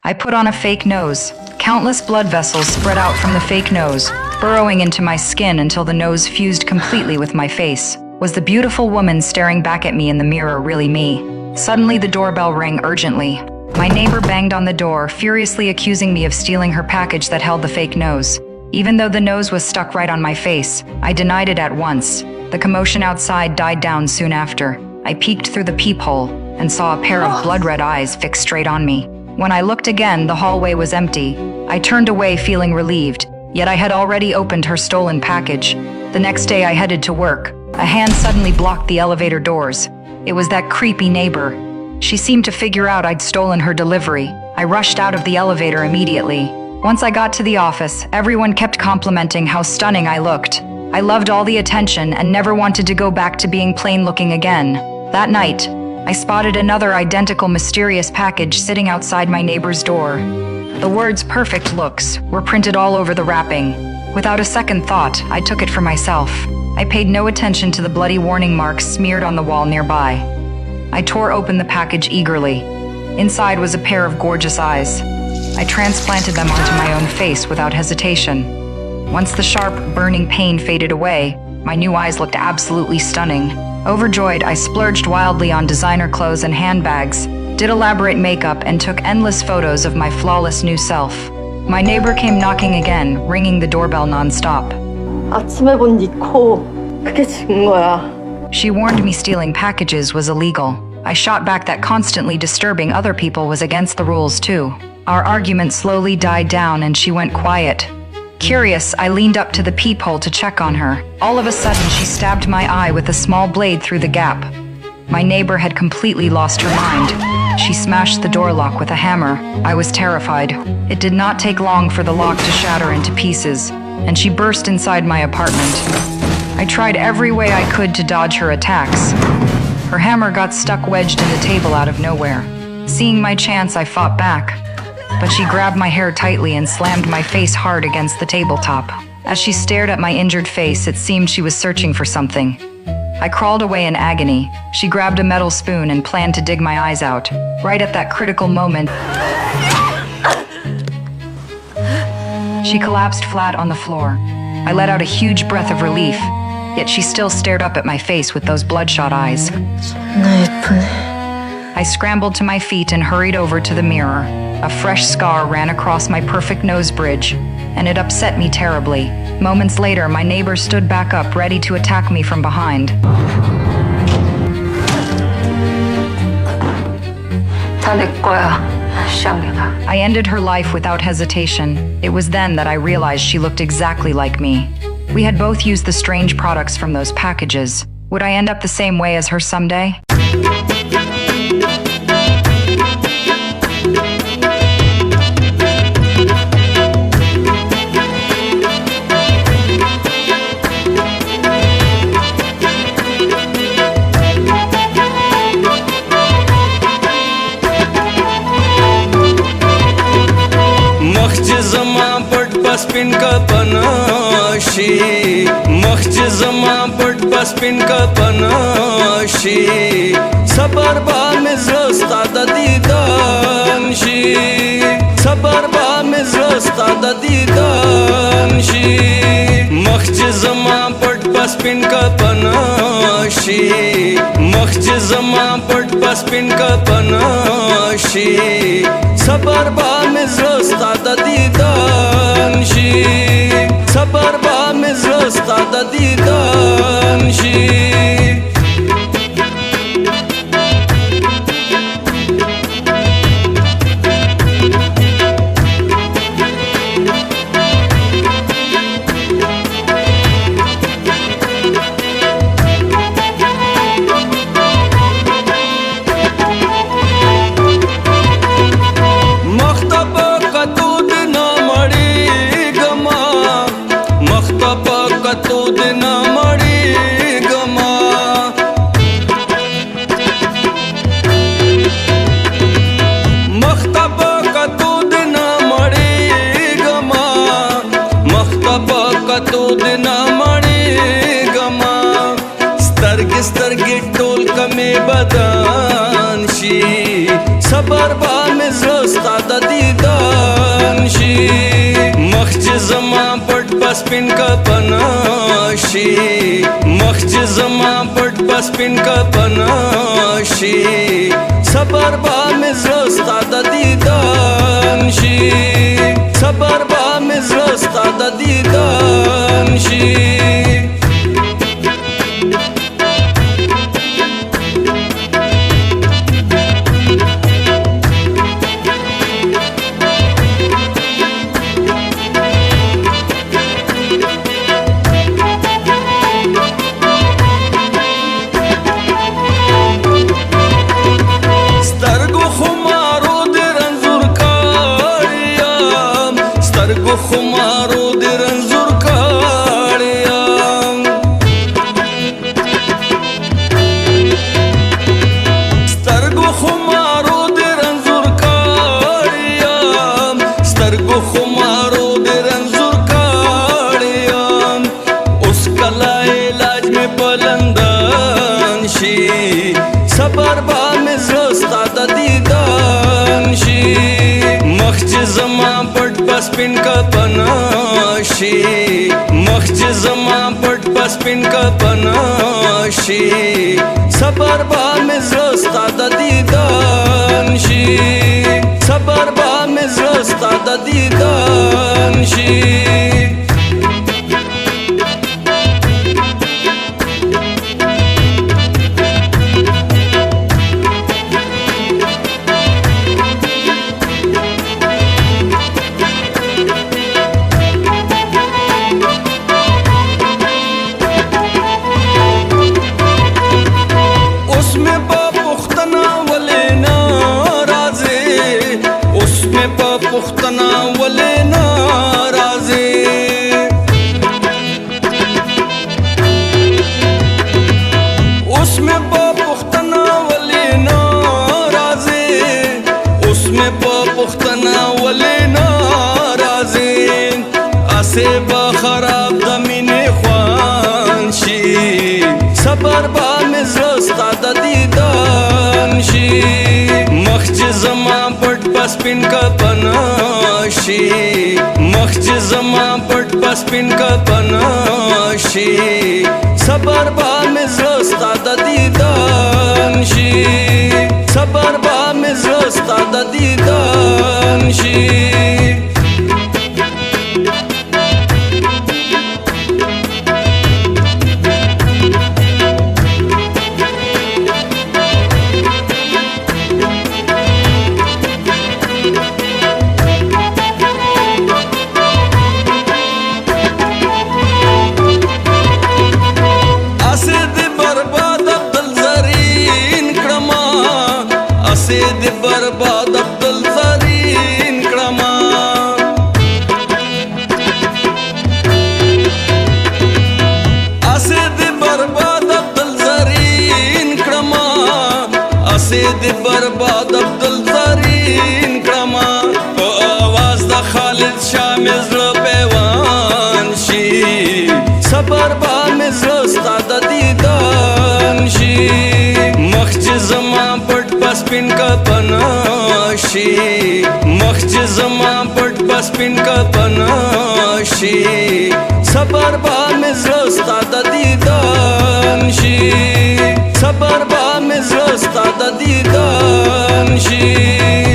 I put on a fake nose. Countless blood vessels spread out from the fake nose, burrowing into my skin until the nose fused completely with my face. Was the beautiful woman staring back at me in the mirror really me? Suddenly the doorbell rang urgently. My neighbor banged on the door, furiously accusing me of stealing her package that held the fake nose. Even though the nose was stuck right on my face, I denied it at once. The commotion outside died down soon after. I peeked through the peephole and saw a pair of blood-red eyes fixed straight on me. When I looked again, the hallway was empty. I turned away feeling relieved, yet I had already opened her stolen package. The next day I headed to work. A hand suddenly blocked the elevator doors. It was that creepy neighbor. She seemed to figure out I'd stolen her delivery. I rushed out of the elevator immediately. Once I got to the office, everyone kept complimenting how stunning I looked. I loved all the attention and never wanted to go back to being plain-looking again. That night, I spotted another identical mysterious package sitting outside my neighbor's door. The words "perfect looks" were printed all over the wrapping. Without a second thought, I took it for myself. I paid no attention to the bloody warning marks smeared on the wall nearby. I tore open the package eagerly. Inside was a pair of gorgeous eyes. I transplanted them onto my own face without hesitation. Once the sharp, burning pain faded away, my new eyes looked absolutely stunning. Overjoyed, I splurged wildly on designer clothes and handbags, did elaborate makeup, and took endless photos of my flawless new self. My neighbor came knocking again, ringing the doorbell non-stop. 아침에 본 네 코, 그게 증거야. She warned me stealing packages was illegal. I shot back that constantly disturbing other people was against the rules too. Our argument slowly died down and she went quiet. Curious, I leaned up to the peephole to check on her. All of a sudden, she stabbed my eye with a small blade through the gap. My neighbor had completely lost her mind. She smashed the door lock with a hammer. I was terrified. It did not take long for the lock to shatter into pieces, and she burst inside my apartment. I tried every way I could to dodge her attacks. Her hammer got stuck wedged in the table out of nowhere. Seeing my chance, I fought back. But she grabbed my hair tightly and slammed my face hard against the tabletop. As she stared at my injured face, it seemed she was searching for something. I crawled away in agony. She grabbed a metal spoon and planned to dig my eyes out. Right at that critical moment, she collapsed flat on the floor. I let out a huge breath of relief, yet she still stared up at my face with those bloodshot eyes. 나 예쁘네. I scrambled to my feet and hurried over to the mirror. A fresh scar ran across my perfect nose bridge, and it upset me terribly. Moments later, my neighbor stood back up, ready to attack me from behind. 다 내 거야, 쌍년아. I ended her life without hesitation. It was then that I realized she looked exactly like me. We had both used the strange products from those packages. Would I end up the same way as her someday? Spin ka panashi makhje zama pat spin ka panashi sabar ba mizrasta da didan shi sabar ba mizrasta da didan shi makhje zama pat spin ka panashi makhje zama pat spin ka panashi sabar ba mizrasta da didan shi sabar ba mizrasta da didan shi Katu din mari gama سپین کفن شي مخ چې زما پټ په سپین کفن شي صبر به مې زړه ستا د دیدن شي صبر به مې زړه ستا د دیدن شي خمارو دې رنځور کړم سترګو خمارو دې رنځور کړم سترګو خمارو دې رنځور کړم اوس کله علاج مې په لندن شي صبر به مې زړه ستا د دیدن شي مخ چې زما پټ په سپین کفن شي مخ چې زما پټ په سپین کفن شي صبر به مې زړه ستا د دیدن شي صبر به مې زړه ستا د دیدن شي پختنا ولې ناراضي اوس مې په پختنا ولې ناراضي اوس مې په پختنا ولې ناراضي اسه به خراب د مینې خوان شي صبر به مې زړه ستا د دیدن شي مخ چې زما پټ په سپین کفن شي مخ چې زما پټ په سپین کفن شي صبر به مې زړه ستا د دیدن شي صبر به مې زړه ستا د دیدن شي دې برباد عبدل زرین کړما اسه دې برباد عبدل زرین کړما اسه دې برباد عبدل زرین کړما او आवाज د خالد شامل زړه پیوان شي صبر به مې زړه ستا د دیدن شي مخ چې زما پټ په سپین کفن شي مخ چې زما پټ په سپین کفن شي صبر به مې زړه ستا د دیدن شي صبر به مې زړه ستا د دیدن شي